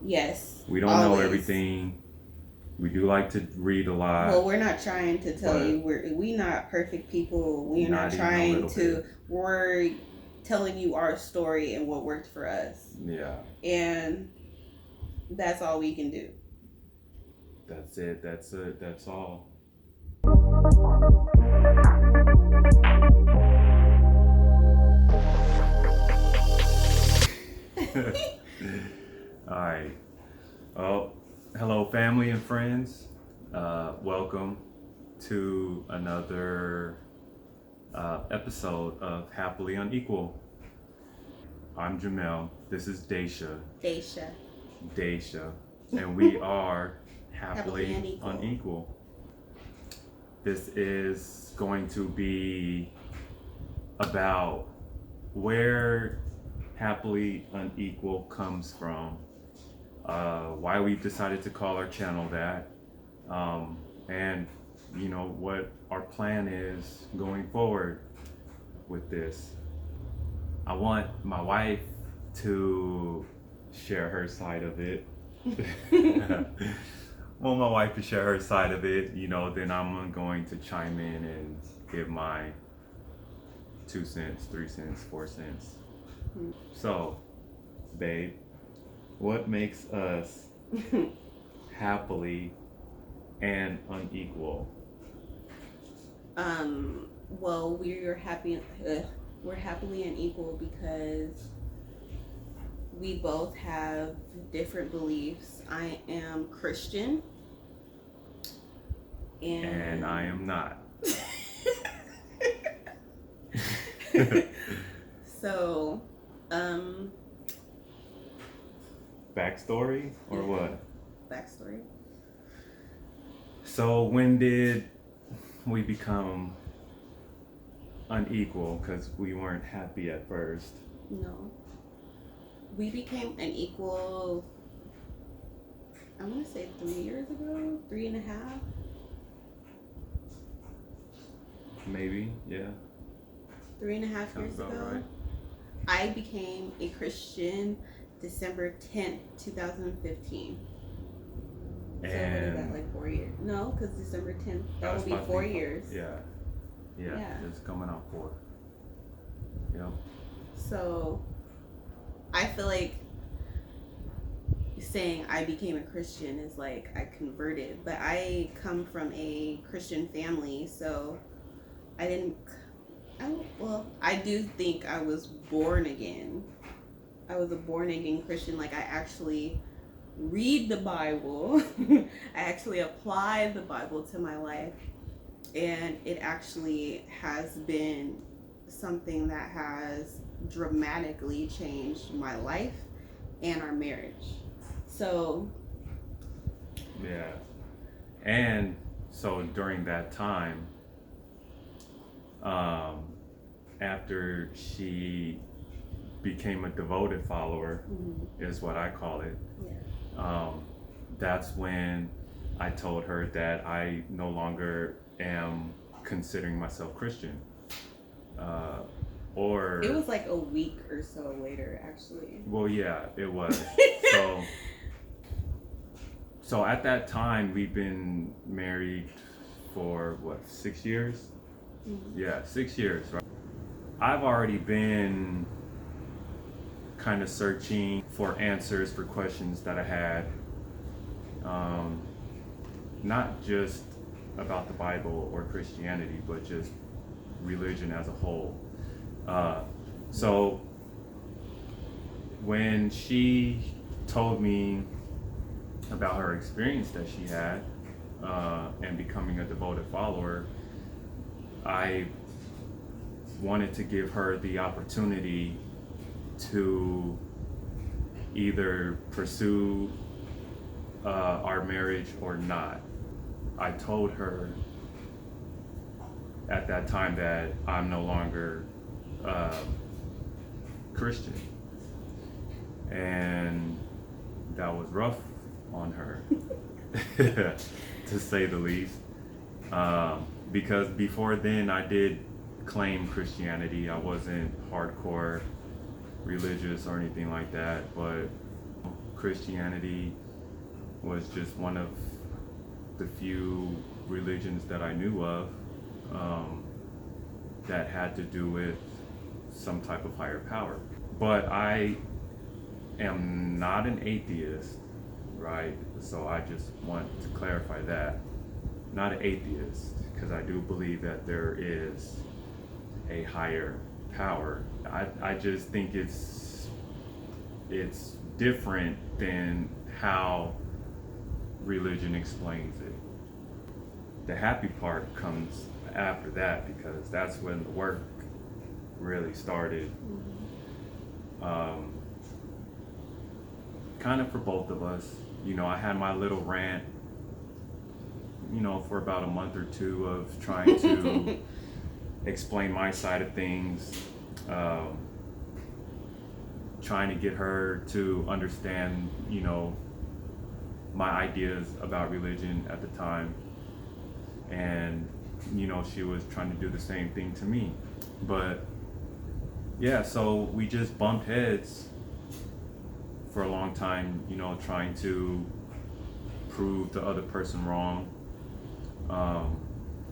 Yes. We don't know everything. We do like to read a lot. Well, we're not trying to tell you we not perfect people. We're not trying to. We're telling you our story and what worked for us. Yeah. And that's all we can do. That's it. That's all. All right. Oh, hello, family and friends. Welcome to another episode of Happily Unequal. I'm Jamel. This is Daisha. Daisha. And we are Happily Unequal. This is going to be about where Happily Unequal comes from, why we've decided to call our channel that, and what our plan is going forward with this. I want my wife to share her side of it. Want my wife to share her side of it, then I'm going to chime in and give my 2 cents, 3 cents, 4 cents. So, babe, what makes us happily and unequal? Well, we're happily unequal because we both have different beliefs. I am Christian. And I am not. So, backstory or what? Backstory. So when did we become unequal? Because we weren't happy at first. No. We became unequal, I want to say 3 years ago, 3.5. Maybe, yeah. 3.5 years ago. Right. I became a Christian December 10th, 2015. So what is that, like 4 years? No, because December 10th, that will be 4 years. Yeah, it's coming out 4. Yep. So I feel like saying I became a Christian is like I converted, but I come from a Christian family, so I do think I was born again. I was a born again Christian. Like, I actually read the Bible. I actually apply the Bible to my life. And it actually has been something that has dramatically changed my life and our marriage. So. Yeah. And so during that time, after she became a devoted follower, is what I call it. Yeah. That's when I told her that I no longer am considering myself Christian. Or it was like a week or so later, actually. Well, yeah, it was. So at that time, we've been married for 6 years? Mm-hmm. Yeah, 6 years, right? I've already been kind of searching for answers for questions that I had, not just about the Bible or Christianity, but just religion as a whole. So when she told me about her experience that she had and becoming a devoted follower, I wanted to give her the opportunity to either pursue our marriage or not. I told her at that time that I'm no longer Christian, and that was rough on her, to say the least, because before then I did claim Christianity. I wasn't hardcore religious or anything like that, but Christianity was just one of the few religions that I knew of that had to do with some type of higher power. But I am not an atheist, right? So I just want to clarify that. Not an atheist, because I do believe that there is a higher power. I just think it's different than how religion explains it. The happy part comes after that, because that's when the work really started. Kind of for both of us. You know, I had my little rant, you know, for about a month or two of trying to explain my side of things, trying to get her to understand, you know, my ideas about religion at the time. And, you know, she was trying to do the same thing to me. But yeah, so we just bumped heads for a long time, you know, trying to prove the other person wrong.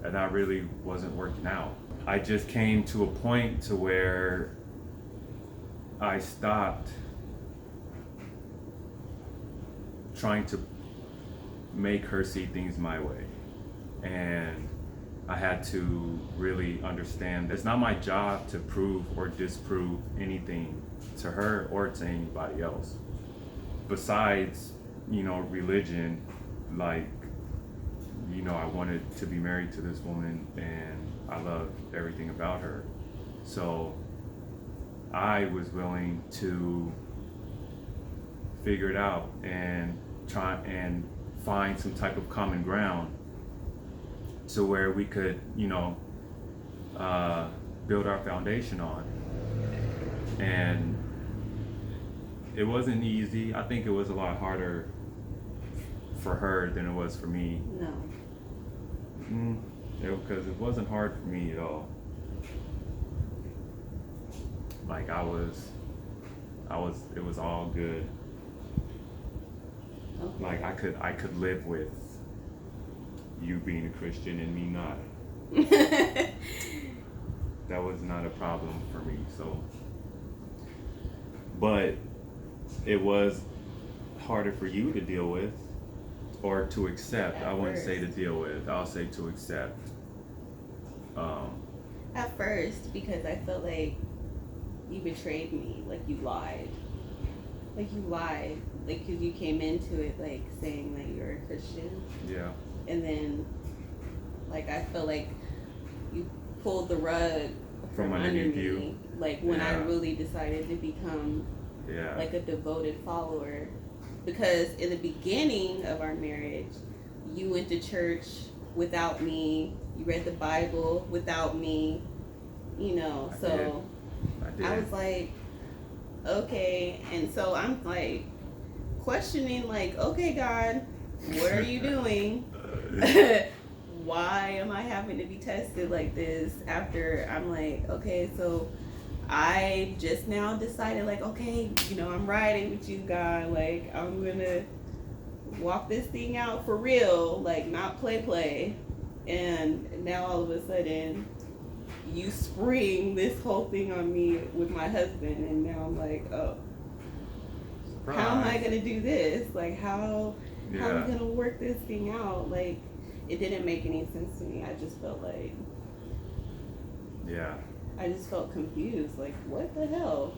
And that really wasn't working out. I just came to a point to where I stopped trying to make her see things my way. And I had to really understand that it's not my job to prove or disprove anything to her or to anybody else. Besides, you know, religion, like, you know, I wanted to be married to this woman and I loved everything about her. So I was willing to figure it out and try and find some type of common ground to where we could, you know, build our foundation on. And it wasn't easy. I think it was a lot harder for her than it was for me. No. Because it wasn't hard for me at all. Like it was all good. Okay. Like I could live with you being a Christian and me not. That was not a problem for me. So, but it was harder for you to deal with or to accept. I wouldn't say to deal with. I'll say to accept. At first, because I felt like you betrayed me, like you lied. Like you lied, like because you came into it like saying that you're a Christian. Yeah. And then, like I felt like you pulled the rug from under me. Like when I really decided to become like a devoted follower. Because in the beginning of our marriage, you went to church without me. You read the Bible without me. You know, I was like, okay. And so I'm like questioning, like, okay, God, what are you doing? Why am I having to be tested like this after I'm like, okay, so I just now decided, like, okay, you know, I'm riding with you, God. Like, I'm going to walk this thing out for real, like, not play. And now all of a sudden, you spring this whole thing on me with my husband. And now I'm like, oh, surprise. How am I going to do this? Like, how am I going to work this thing out? Like, it didn't make any sense to me. I just felt like... Yeah. I just felt confused. Like, what the hell?